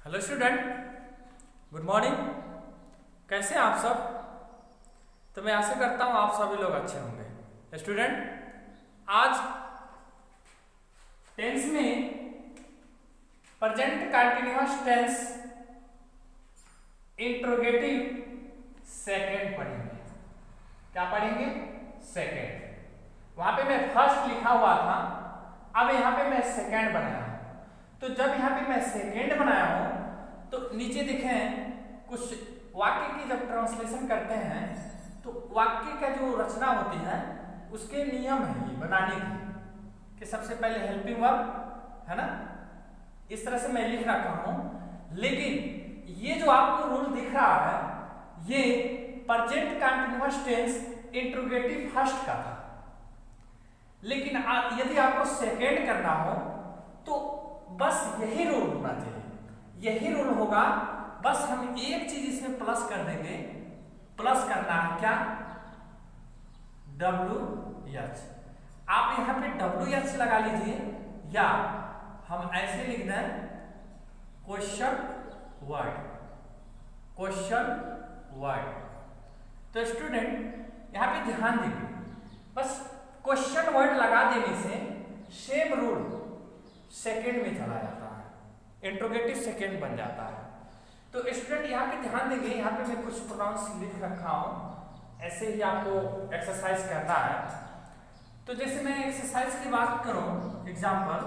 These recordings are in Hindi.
Hello student, good morning. कैसे हैं आप सब? तो मैं आशा करता हूँ आप सभी लोग अच्छे होंगे। स्टूडेंट, आज टेंस में present continuous tense interrogative second पढ़ेंगे। क्या पढ़ेंगे? सेकंड। वहां पे मैं फर्स्ट लिखा हुआ था, अब यहाँ पे मैं सेकंड बनाया हूं। तो जब यहाँ पे मैं सेकंड बनाया हूं तो नीचे देखें कुछ वाक्य की जब ट्रांसलेशन करते हैं तो वाक्य का जो रचना होती है उसके नियम है ये बनाने की कि सबसे पहले हेल्पिंग वर्ब है ना, इस तरह से मैं लिख रखा हूं। लेकिन ये जो आपको रूल दिख रहा है ये present continuous tense interrogative first का था। लेकिन यदि आपको सेकेंड करना हो तो बस यही रूल होना चाहिए, यही रूल होगा। बस हम एक चीज इसमें प्लस कर देंगे। प्लस करना है क्या? WH। आप यहां पे WH लगा लीजिए या हम ऐसे लिख दें क्वेश्चन वर्ड, क्वेश्चन वर्ड। तो स्टूडेंट यहां पे ध्यान देंगे, बस क्वेश्चन वर्ड लगा देने से सेम रूल सेकेंड में चला जाता है, इंट्रोगेटिव सेकेंड बन जाता है। तो स्टूडेंट यहाँ पे ध्यान देंगे, यहाँ पे मैं कुछ प्रोनाउंस लिख रखा हूँ, ऐसे ही आपको एक्सरसाइज करना है। तो जैसे मैं एक्सरसाइज की बात करूँ, एग्जाम्पल,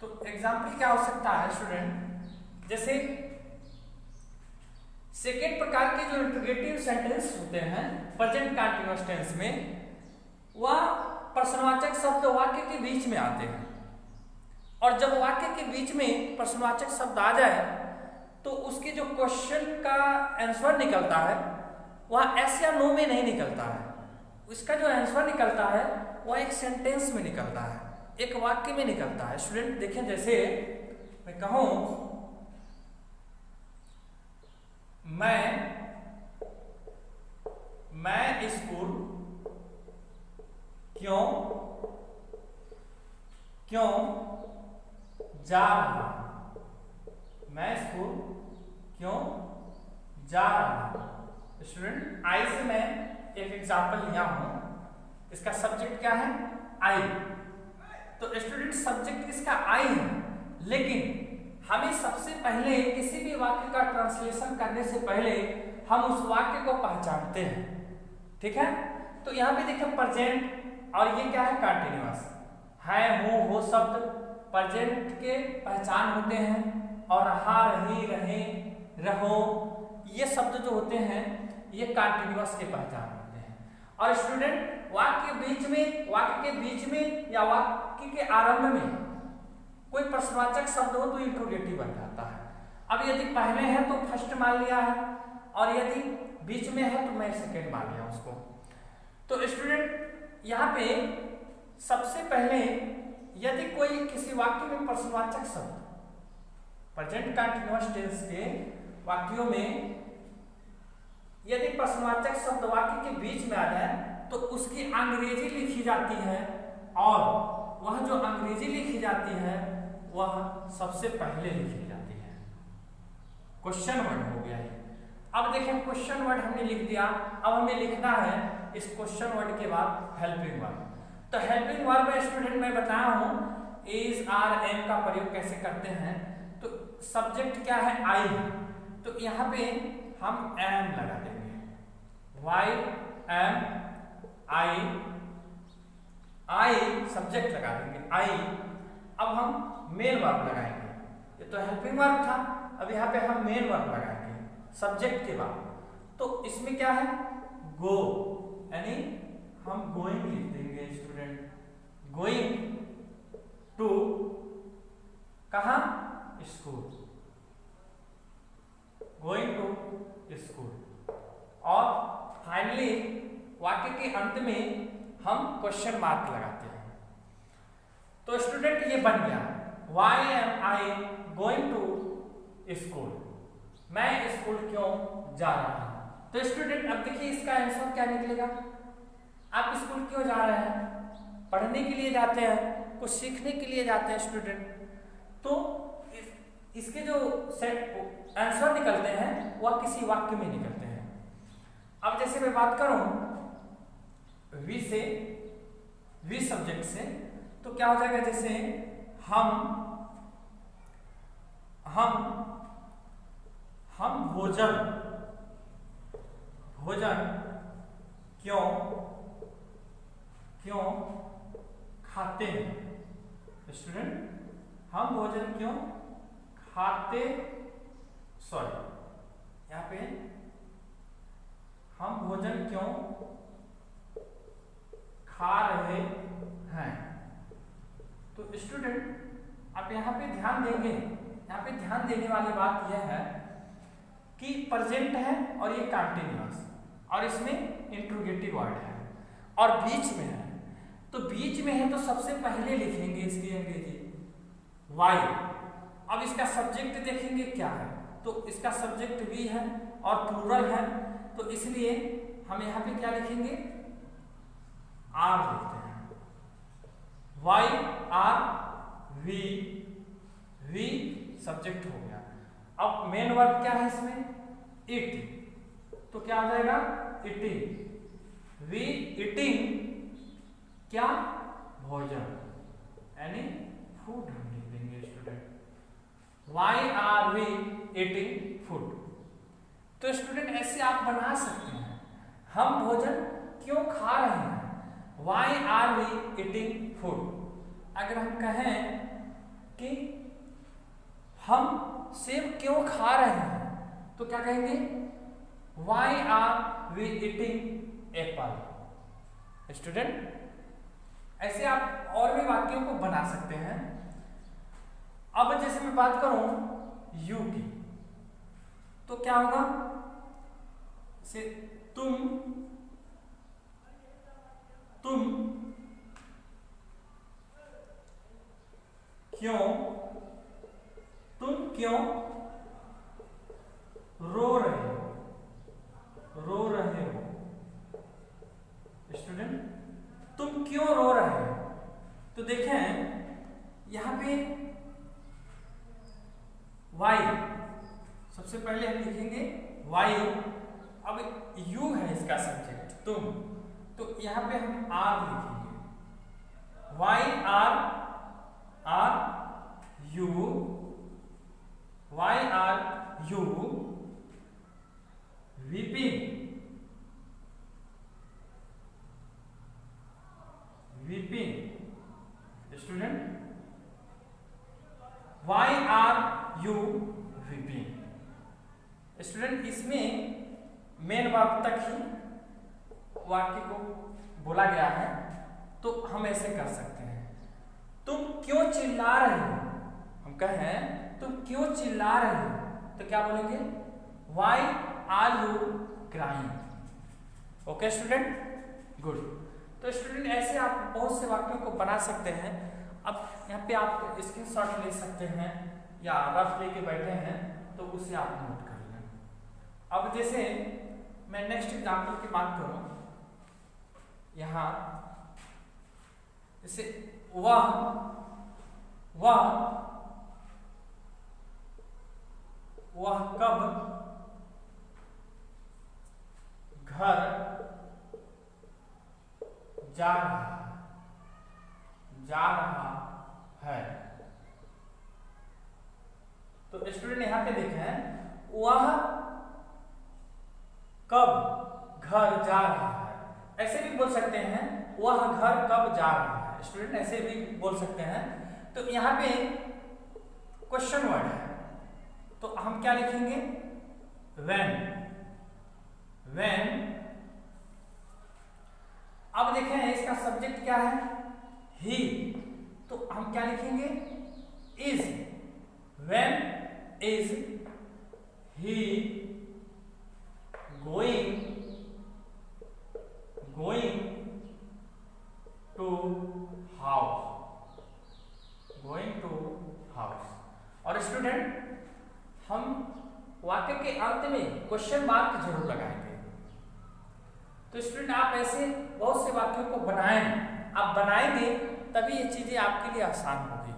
तो एग्जाम्पल क्या हो सकता है स्टूडेंट? जैसे सेकेंड प्रकार के जो इंट्रोगेटिव सेंटेंस होते हैं प्रेजेंट कंटीन्यूअस टेंस में, वह प्रश्नवाचक शब्द वाक्य के बीच में आते हैं। और जब वाक्य के बीच में प्रश्नवाचक शब्द आ जाए तो उसके जो क्वेश्चन का आंसर निकलता है वह एस या नो में नहीं निकलता है। उसका जो आंसर निकलता है वह एक सेंटेंस में निकलता है, एक वाक्य में निकलता है। स्टूडेंट देखें, जैसे मैं कहूं मैं स्कूल क्यों जा रहा हूं, मैं स्कूल क्यों जा रहा हूं। स्टूडेंट आई से मैं एक एग्जाम्पल लिया हूं, इसका सब्जेक्ट क्या है? आई। तो स्टूडेंट सब्जेक्ट इसका आई है, लेकिन हमें सबसे पहले किसी भी वाक्य का ट्रांसलेशन करने से पहले हम उस वाक्य को पहचानते हैं, ठीक है? तो यहाँ पे देखिए प्रेजेंट, और ये क्या है? कंटीन्यूअस है। हो शब्द प्रेजेंट के पहचान होते हैं, और हा, रही, रहे, रहो, ये शब्द जो होते हैं ये कंटीन्यूअस के पहचान होते हैं। और स्टूडेंट वाक्य के बीच में या वाक्य के आरंभ में कोई प्रश्नवाचक शब्द हो तो इंट्रोगेटिव बन जाता है। अब यदि पहले है तो फर्स्ट मान लिया है, और यदि बीच में है तो मैं सेकेंड मान लिया उसको। तो स्टूडेंट यहाँ पे सबसे पहले यदि कोई किसी वाक्य में प्रश्नवाचक शब्द प्रेजेंट कंटीन्यूअस टेंस के वाक्यों में यदि प्रश्नवाचक शब्द वाक्य के बीच में आ जाए तो उसकी अंग्रेजी लिखी जाती है, और वह जो अंग्रेजी लिखी जाती है वह सबसे पहले लिखी जाती है। क्वेश्चन वर्ड हो गया है। अब देखें क्वेश्चन वर्ड हमने लिख दिया, अब हमें लिखना है इस क्वेश्चन वर्ड के बाद हेल्पिंग वर्ब। तो हेल्पिंग वर्ब में स्टूडेंट मैं बताया हूं इज, आर, एम का प्रयोग कैसे करते हैं। तो सब्जेक्ट क्या है? आई है, तो यहाँ पे हम एम लगा देंगे, वाई एम आई सब्जेक्ट लगा देंगे, आई। अब हम मेन वर्ब लगाएंगे, ये तो हेल्पिंग वर्ब था, अब यहाँ पे हम मेन वर्ब लगाएंगे सब्जेक्ट के बाद। तो इसमें क्या है? गो, यानी हम गोइंग लिख देंगे स्टूडेंट, गोइंग टू कहां? School, going to school. और फाइनली वाक्य के अंत में हम क्वेश्चन मार्क लगाते हैं। तो स्टूडेंट ये बन गया, why am I going to school, मैं स्कूल क्यों जा रहा हूं। तो स्टूडेंट अब देखिए इसका आंसर क्या निकलेगा? आप स्कूल क्यों जा रहे हैं? पढ़ने के लिए जाते हैं, कुछ सीखने के लिए जाते हैं स्टूडेंट, तो इसके जो सेट आंसर निकलते हैं वह किसी वाक्य में निकलते हैं। अब जैसे मैं बात करूं वी से, वी सब्जेक्ट से, तो क्या हो जाएगा, जैसे हम भोजन क्यों खाते हैं। स्टूडेंट, हम भोजन क्यों खाते, सॉरी यहाँ पे हम भोजन क्यों खा रहे हैं। तो स्टूडेंट आप यहाँ पे ध्यान देंगे, यहाँ पे ध्यान देने वाली बात यह है कि प्रेजेंट है और ये कंटीन्यूअस और इसमें इंट्रोगेटिव वर्ड है और बीच में है, तो बीच में है तो सबसे पहले लिखेंगे इसकी अंग्रेजी वाई। अब इसका सब्जेक्ट देखेंगे क्या है, तो इसका सब्जेक्ट भी है और प्लूरल है, तो इसलिए हम यहाँ पे क्या लिखेंगे, आर लिखते हैं, why are we, we subject हो गया। अब मेन वर्ब क्या है इसमें, इट, तो क्या हो जाएगा, इटिंग, वी इटिंग क्या, भोजन, यानी फूड हम लिख देंगे student, why are we eating food. तो स्टूडेंट ऐसे आप बना सकते हैं, हम भोजन क्यों खा रहे हैं, why are we eating food. अगर हम कहें कि हम सेब क्यों खा रहे हैं, तो क्या कहेंगे, why are we eating apple. Student ऐसे आप और भी वाक्यों को बना सकते हैं। अब जैसे मैं बात करूं यू की, तो क्या होगा, से तुम क्यों रो रहे हो। स्टूडेंट तुम क्यों रो रहे हो, तो देखें यहाँ पे वाई, सबसे पहले हम लिखेंगे वाई, अब यू है इसका सब्जेक्ट तुम, तो यहाँ पे हम आर लिखेंगे, why are you, why are you weeping, student why are you weeping. Student इसमें मेन वर्ब तक ही वाक्य को बोला गया है, तो हम ऐसे कर सकते हैं, तुम क्यों चिल्ला रहे हो, हम कहें तुम क्यों चिल्ला रहे हो, तो क्या बोलेंगे, why are you crying. Okay student, good. तो स्टूडेंट ऐसे आप बहुत से वाक्यों को बना सकते हैं। अब यहाँ पे आप स्क्रीनशॉट ले सकते हैं या रफ लेके बैठे हैं तो उसे आप नोट कर लें। अब जैसे मैं नेक्स्ट एग्जाम्पल की बात करूं, यहाँ जैसे वह कब घर जा रहा है। तो स्टूडेंट यहाँ पे देखें, वह कब घर जा रहा है, ऐसे भी बोल सकते हैं, वह घर कब जा रहा है। स्टूडेंट ऐसे भी बोल सकते हैं। तो यहाँ पे क्वेश्चन वर्ड है, तो हम क्या लिखेंगे, व्हेन। अब देखें इसका सब्जेक्ट क्या है, ही, तो हम क्या लिखेंगे, is. When is he going to house. और स्टूडेंट हम वाक्य के अंत में क्वेश्चन मार्क जरूर लगाएंगे। तो स्टूडेंट आप ऐसे बहुत से वाक्यों को बनाएं, आप बनाएंगे तभी ये चीज़ें आपके लिए आसान होगी।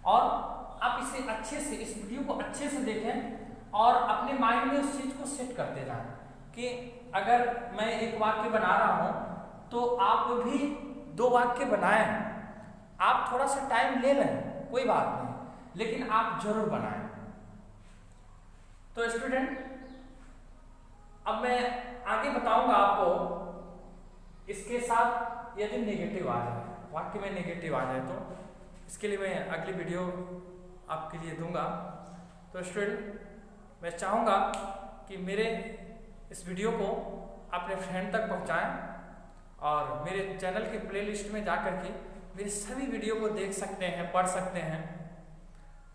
और आप इसे अच्छे से, इस वीडियो को अच्छे से देखें और अपने माइंड में उस चीज़ को सेट करते जाएं कि अगर मैं एक वाक्य बना रहा हूँ तो आप भी 2 वाक्य बनाएं। आप थोड़ा सा टाइम ले लें, कोई बात नहीं, लेकिन आप जरूर बनाएं। तो स्टूडेंट, अब मैं आगे बताऊंगा आपको। इसके साथ यदि नेगेटिव आ जाए, वाक्य में नेगेटिव आ जाए, तो इसके लिए मैं अगली वीडियो आपके लिए दूंगा। तो स्टूडेंट, मैं चाहूँगा कि मेरे इस वीडियो को अपने फ्रेंड तक पहुँचाएं और मेरे चैनल के प्लेलिस्ट में जाकर के मेरे सभी वीडियो को देख सकते हैं, पढ़ सकते हैं,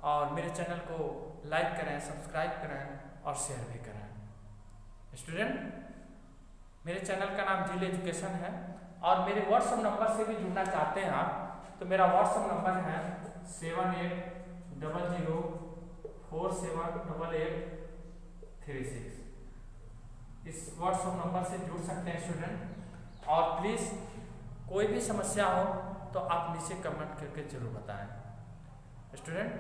और मेरे चैनल को लाइक करें, सब्सक्राइब करें और शेयर भी करें। स्टूडेंट, मेरे चैनल का नाम जिल एजुकेशन है और मेरे व्हाट्सएप नंबर से भी जुड़ना चाहते हैं आप, तो मेरा व्हाट्सएप नंबर है 7800478836। इस व्हाट्सएप नंबर से जुड़ सकते हैं स्टूडेंट। और प्लीज़ कोई भी समस्या हो तो आप नीचे कमेंट करके जरूर बताएं। स्टूडेंट,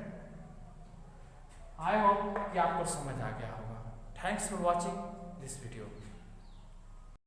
आई होप कि आपको समझ आ गया होगा। Thanks for watching this video.